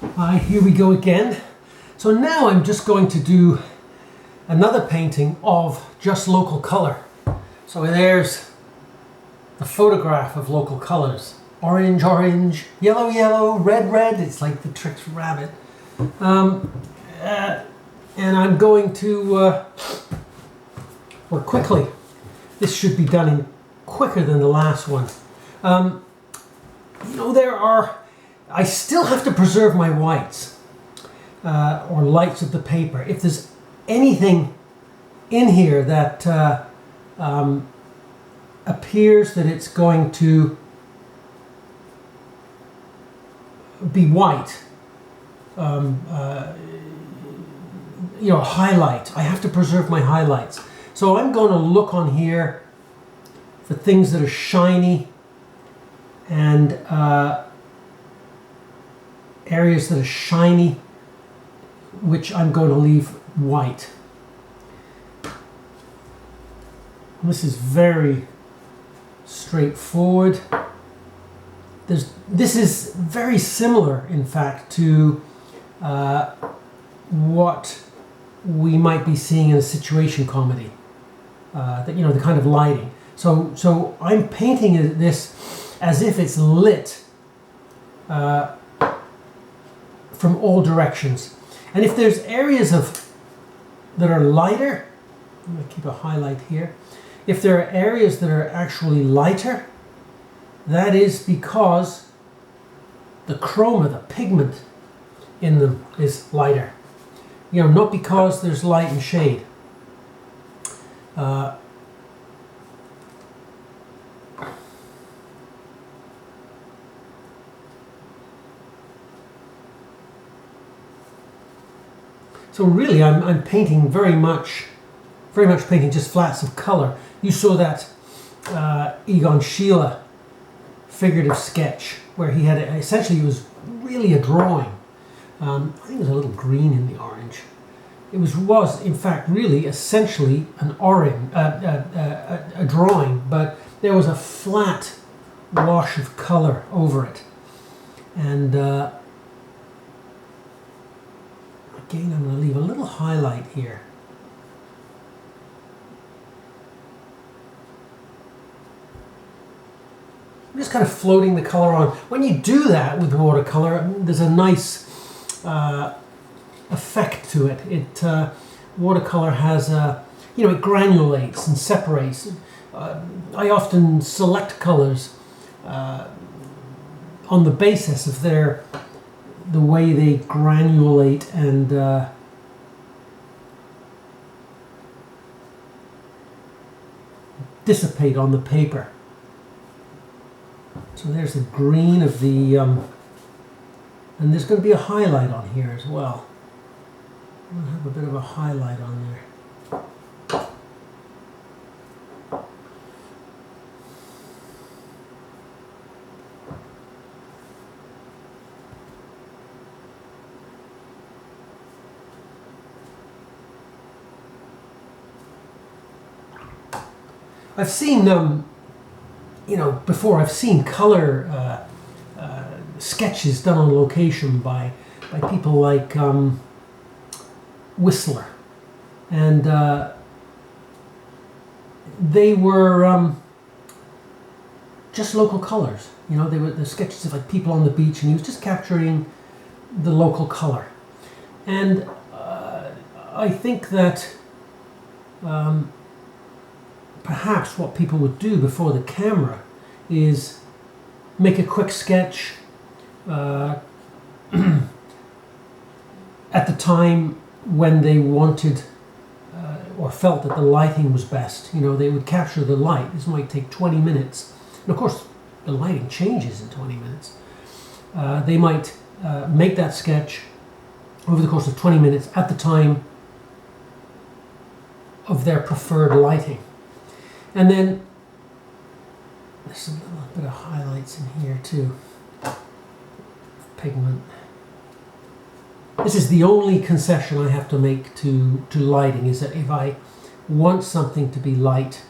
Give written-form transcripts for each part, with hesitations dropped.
Here we go again. So now I'm just going to do another painting of just local color. So there's the photograph of local colors. Orange, orange, yellow, yellow, red, red. It's like the Trix rabbit. And I'm going to work quickly. This should be done in quicker than the last one. You know, I still have to preserve my whites or lights of the paper. If there's anything in here that appears that it's going to be white, you know, highlight. I have to preserve my highlights. So I'm going to look on here for things that are shiny and areas that are shiny, which I'm going to leave white. This is very straightforward. This is very similar, in fact, to what we might be seeing in a situation comedy. That, you know, the kind of lighting. So I'm painting this as if it's lit from all directions. And if there's areas that are lighter, I'm going to keep a highlight here. If there are areas that are actually lighter, that is because the chroma, the pigment in them, is lighter. You know, not because there's light and shade. So really, I'm painting very much painting just flats of color. You saw that Egon Schiele figurative sketch where he had essentially, it was really a drawing. I think there's a little green in the orange. It was in fact really essentially an orange, a drawing, but there was a flat wash of color over it. And again, I'm going to leave a little highlight here. I'm just kind of floating the color on. When you do that with watercolor, there's a nice effect to it. Watercolor has you know, it granulates and separates. I often select colors on the basis of the way they granulate and dissipate on the paper. So there's the green of the, and there's going to be a highlight on here as well. I'm going to have a bit of a highlight on there. I've seen, you know, before I've seen color sketches done on location by people like Whistler, and they were just local colors. You know, they were the sketches of like people on the beach, and he was just capturing the local color. And I think that perhaps what people would do before the camera is make a quick sketch at the time when they wanted or felt that the lighting was best. You know, they would capture the light. This might take 20 minutes. And of course, the lighting changes in 20 minutes. They might make that sketch over the course of 20 minutes at the time of their preferred lighting. And then there's a little bit of highlights in here too. Pigment. This is the only concession I have to make to lighting, is that if I want something to be light,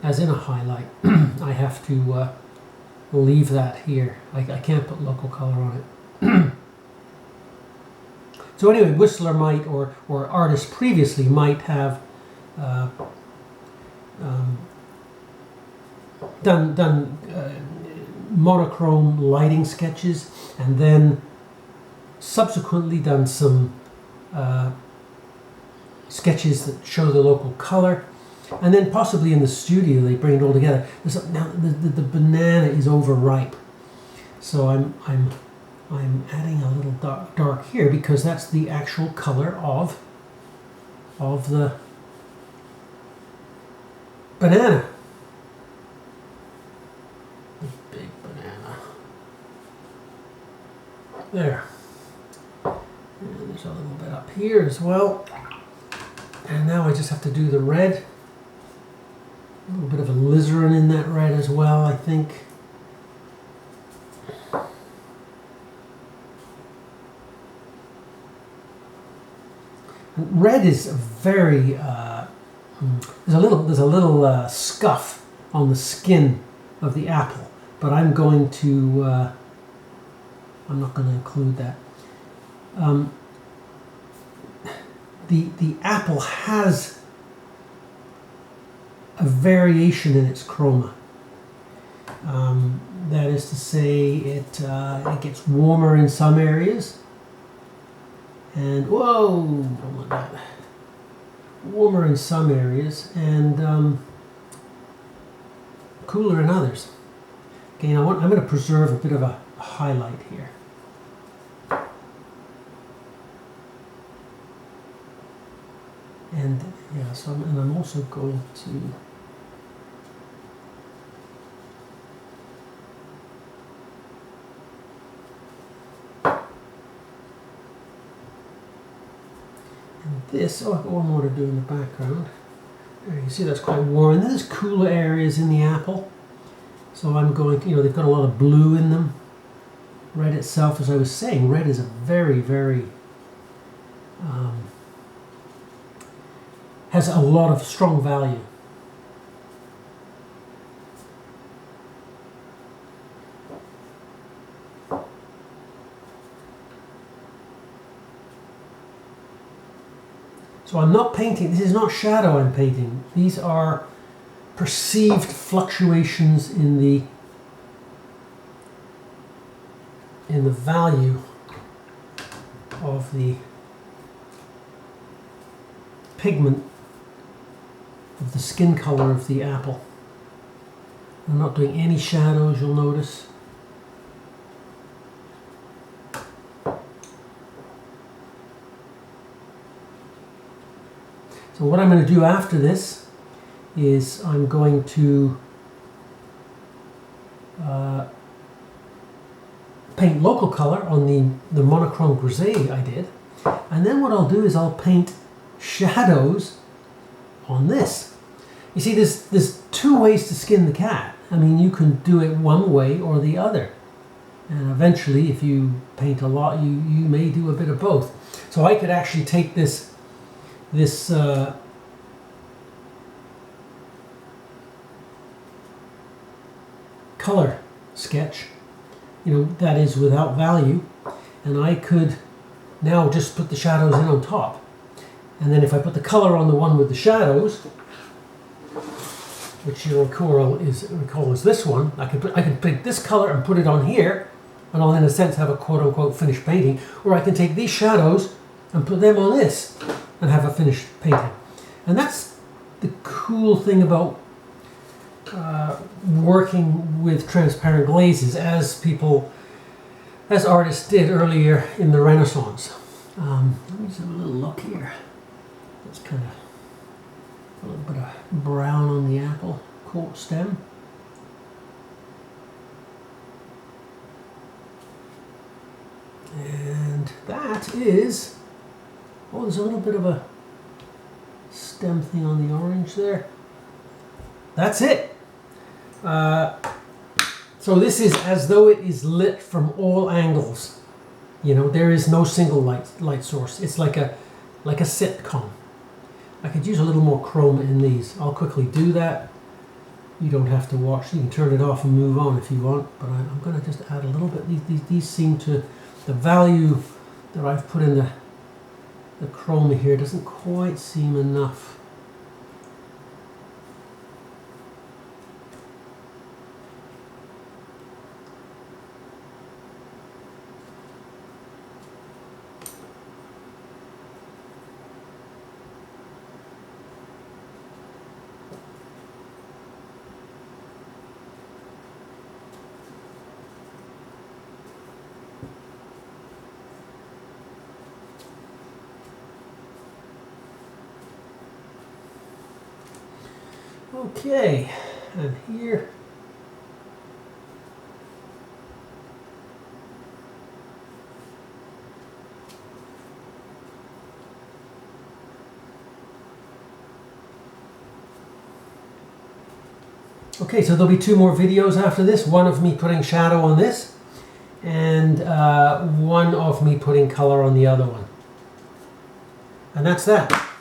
as in a highlight, I have to leave that here. I can't put local color on it. So anyway, Whistler might, or artists previously might have done monochrome lighting sketches, and then subsequently done some sketches that show the local color, and then possibly in the studio they bring it all together. Now the banana is overripe, so I'm adding a little dark here because that's the actual color of the banana. The big banana. There. And there's a little bit up here as well. And now I just have to do the red. A little bit of alizarin in that red as well, I think. And red is very there's a little scuff on the skin of the apple, but I'm going to I'm not going to include that. The apple has a variation in its chroma. That is to say, it gets warmer in some areas, and whoa, don't want that. Warmer in some areas and cooler in others. Again, I'm going to preserve a bit of a highlight here. And yeah, so I'm also going to this, one more to do in the background. There, you see that's quite warm. And there's cooler areas in the apple. So I'm going to, they've got a lot of blue in them. Red itself, as I was saying, red is a very, very, has a lot of strong value. So I'm not painting, this is not shadow I'm painting. These are perceived fluctuations in the value of the pigment of the skin color of the apple. I'm not doing any shadows, you'll notice. So what I'm going to do after this is I'm going to paint local color on the monochrome grisaille I did, and then what I'll do is I'll paint shadows on this. You see, there's two ways to skin the cat. I mean, you can do it one way or the other, and eventually if you paint a lot you may do a bit of both. So I could actually take this color sketch, that is without value, and I could now just put the shadows in on top. And then if I put the color on the one with the shadows, which you recall is this one, I can pick this color and put it on here, and I'll in a sense have a quote-unquote finished painting. Or I can take these shadows and put them on this and have a finished painting. And that's the cool thing about working with transparent glazes, as artists did earlier in the Renaissance. Let me just have a little look here. It's kind of a little bit of brown on the apple coat stem. And that is, there's a little bit of a stem thing on the orange there. That's it. So this is as though it is lit from all angles. There is no single light source. It's like a sitcom. I could use a little more chroma in these. I'll quickly do that. You don't have to watch. You can turn it off and move on if you want. But I'm going to just add a little bit. These seem to, the value that I've put in the chroma here doesn't quite seem enough. Okay, and here okay, so there'll be 2 more videos after this, one of me putting shadow on this and one of me putting color on the other one. And that's that.